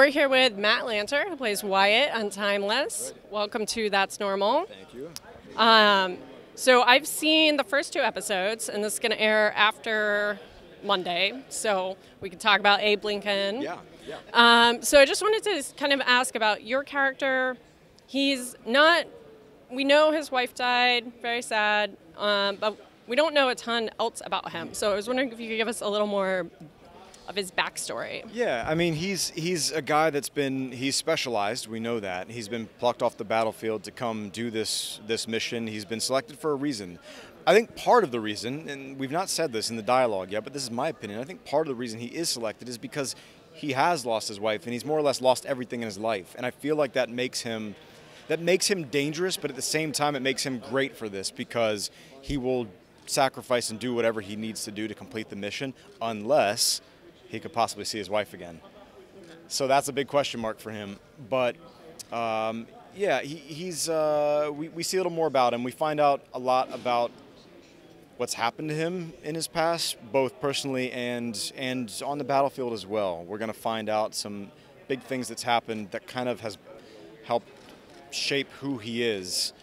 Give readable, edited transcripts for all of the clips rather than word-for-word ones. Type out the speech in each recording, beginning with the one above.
we're here with Matt Lanter, who plays Wyatt on Timeless. Welcome to That's Normal. Thank you. So I've seen the first 2 episodes, and this is going to air after Monday, so we can talk about Abe Lincoln. Yeah. So I just wanted to kind of ask about your character. He's not, we know his wife died, very sad, but we don't know a ton else about him. So I was wondering if you could give us a little more of his backstory. Yeah, I mean, he's a guy he's specialized, we know that. He's been plucked off the battlefield to come do this mission. He's been selected for a reason. I think part of the reason, and we've not said this in the dialogue yet, but this is my opinion, I think part of the reason he is selected is because he has lost his wife, and he's more or less lost everything in his life. And I feel like that makes him dangerous, but at the same time it makes him great for this, because he will sacrifice and do whatever he needs to do to complete the mission, unless he could possibly see his wife again. So that's a big question mark for him. But yeah, we see a little more about him. We find out a lot about what's happened to him in his past, both personally and on the battlefield as well. We're going to find out some big things that's happened that kind of has helped shape who he is,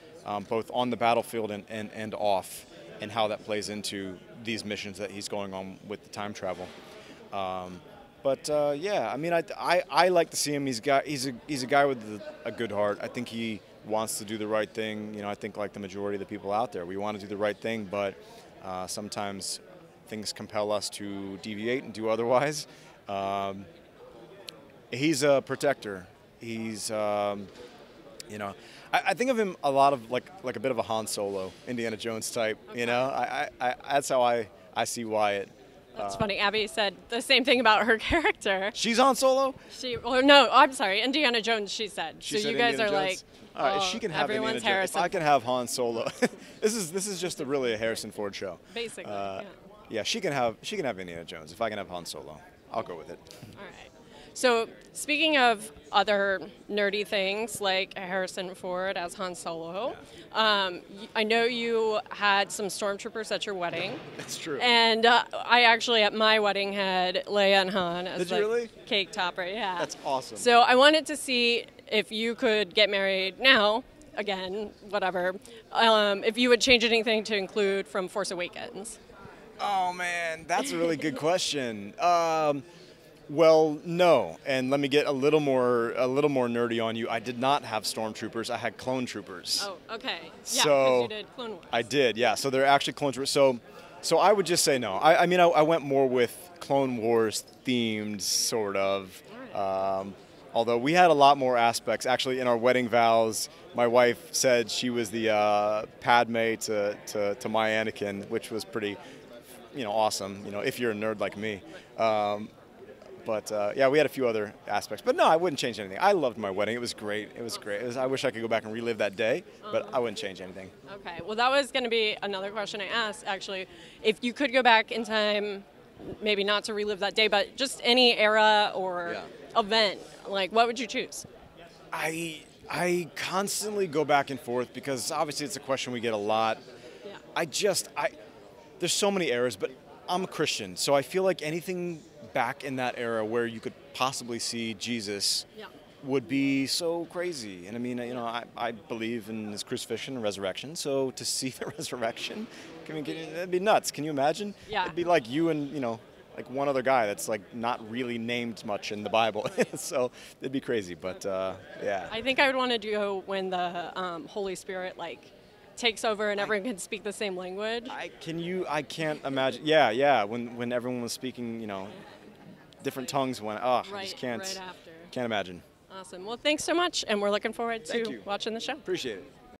both on the battlefild and off, and how that plays into these missions that he's going on with the time travel. Yeah, I mean, I like to see him. He's a guy with a good heart. I think he wants to do the right thing. You know, I think like the majority of the people out there, we want to do the right thing, but sometimes things compel us to deviate and do otherwise. He's a protector. He's, you know, I think of him a lot of like a bit of a Han Solo, Indiana Jones type. Okay. You know, that's how I see Wyatt. That's funny. Abby said the same thing about her character. She's Han Solo? No, I'm sorry. Indiana Jones, she said. She so said you guys Indiana are Jones? like, all right, she can have everyone's Indiana Jones. Harrison. If I can have Han Solo. This is just really a Harrison Ford show. Basically, yeah, she can have Indiana Jones. If I can have Han Solo, I'll go with it. All right. So speaking of other nerdy things like Harrison Ford as Han Solo, I know you had some Stormtroopers at your wedding. That's true. And I actually at my wedding had Leia and Han as Did you really? Cake topper. Yeah. That's awesome. So I wanted to see if you could get married now, again, whatever, if you would change anything to include from Force Awakens. Oh man, that's a really good question. Well, no, and let me get a little more nerdy on you. I did not have Stormtroopers. I had clone troopers. Oh, okay. So Yeah, because you did Clone Wars. I did, yeah. So they're actually clone troopers. So I would just say no. I mean, I went more with Clone Wars themed, sort of. Right. Although we had a lot more aspects. Actually, in our wedding vows, my wife said she was the Padme to my Anakin, which was pretty, awesome. If you're a nerd like me. Yeah, we had a few other aspects. But no, I wouldn't change anything. I loved my wedding. It was great. It was great. I wish I could go back and relive that day, but I wouldn't change anything. Okay. Well, that was going to be another question I asked, actually. If you could go back in time, maybe not to relive that day, but just any era or event, like what would you choose? I constantly go back and forth because obviously it's a question we get a lot. Yeah. There's so many eras, but I'm a Christian, so I feel like anything back in that era where you could possibly see Jesus would be so crazy. And I mean, I believe in his crucifixion and resurrection, so to see the resurrection, that'd be nuts. Can you imagine? Yeah. It'd be like you and, like one other guy that's like not really named much in the Bible. So it'd be crazy, but yeah. I think I would want to go when the Holy Spirit takes over and everyone can speak the same language. I can't imagine. Yeah. When everyone was speaking, different tongues I just can't imagine. Awesome. Well, thanks so much, and we're looking forward to watching the show. Appreciate it.